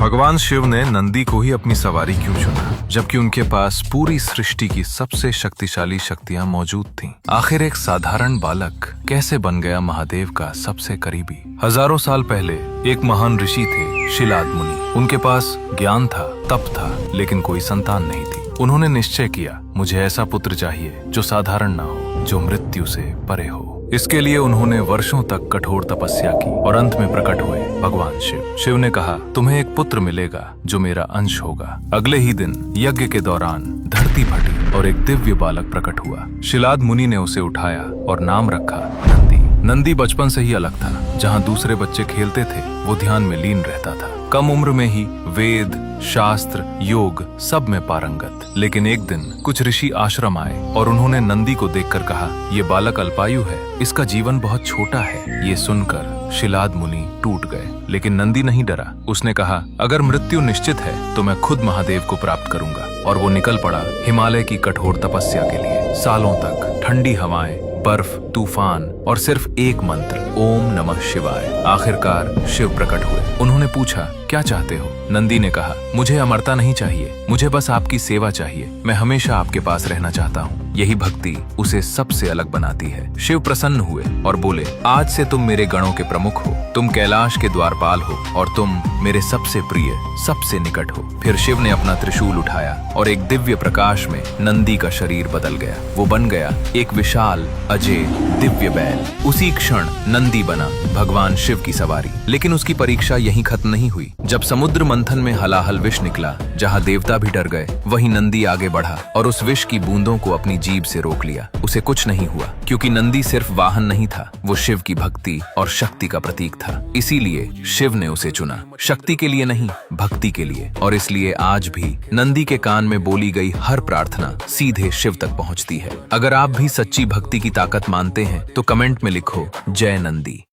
भगवान शिव ने नंदी को ही अपनी सवारी क्यों चुना, जबकि उनके पास पूरी सृष्टि की सबसे शक्तिशाली शक्तियां मौजूद थीं? आखिर एक साधारण बालक कैसे बन गया महादेव का सबसे करीबी? हजारों साल पहले एक महान ऋषि थे, शिलाद मुनि। उनके पास ज्ञान था, तप था, लेकिन कोई संतान नहीं थी। उन्होंने निश्चय किया, मुझे ऐसा पुत्र चाहिए जो साधारण ना हो, जो मृत्यु से परे हो। इसके लिए उन्होंने वर्षों तक कठोर तपस्या की और अंत में प्रकट हुए भगवान शिव। शिव ने कहा, तुम्हें एक पुत्र मिलेगा जो मेरा अंश होगा। अगले ही दिन यज्ञ के दौरान धरती फटी और एक दिव्य बालक प्रकट हुआ। शिलाद मुनि ने उसे उठाया और नाम रखा नंदी। नंदी बचपन से ही अलग था। जहाँ दूसरे बच्चे खेलते थे, वो ध्यान में लीन रहता था। कम उम्र में ही वेद, शास्त्र, योग सब में पारंगत। लेकिन एक दिन कुछ ऋषि आश्रम आए और उन्होंने नंदी को देखकर कहा, ये बालक अल्पायु है, इसका जीवन बहुत छोटा है। ये सुनकर शिलाद मुनि टूट गए, लेकिन नंदी नहीं डरा। उसने कहा, अगर मृत्यु निश्चित है तो मैं खुद महादेव को प्राप्त करूंगा। और वो निकल पड़ा हिमालय की कठोर तपस्या के लिए। सालों तक ठंडी हवाएं, बर्फ, तूफान और सिर्फ एक मंत्र, ओम नमः शिवाय। आखिरकार शिव प्रकट हुए। उन्होंने पूछा, क्या चाहते हो? नंदी ने कहा, मुझे अमरता नहीं चाहिए, मुझे बस आपकी सेवा चाहिए। मैं हमेशा आपके पास रहना चाहता हूँ। यही भक्ति उसे सबसे अलग बनाती है। शिव प्रसन्न हुए और बोले, आज से तुम मेरे गणों के प्रमुख हो, तुम कैलाश के द्वारपाल हो और तुम मेरे सबसे प्रिय, सबसे निकट हो। फिर शिव ने अपना त्रिशूल उठाया और एक दिव्य प्रकाश में नंदी का शरीर बदल गया। वो बन गया एक विशाल, अजय, दिव्य बैल। उसी क्षण नंदी बना भगवान शिव की सवारी। लेकिन उसकी परीक्षा यहीं खत्म नहीं हुई। जब समुद्र मंथन में हलाहल विष निकला, जहाँ देवता भी डर गए, वहीं नंदी आगे बढ़ा और उस विष की बूंदों को अपनी जीभ से रोक लिया। उसे कुछ नहीं हुआ, क्योंकि नंदी सिर्फ वाहन नहीं था, वो शिव की भक्ति और शक्ति का प्रतीक था। इसीलिए शिव ने उसे चुना, शक्ति के लिए नहीं, भक्ति के लिए। और इसलिए आज भी नंदी के कान में बोली गई हर प्रार्थना सीधे शिव तक पहुंचती है। अगर आप भी सच्ची भक्ति की ताकत मानते हैं तो कमेंट में लिखो, जय नंदी।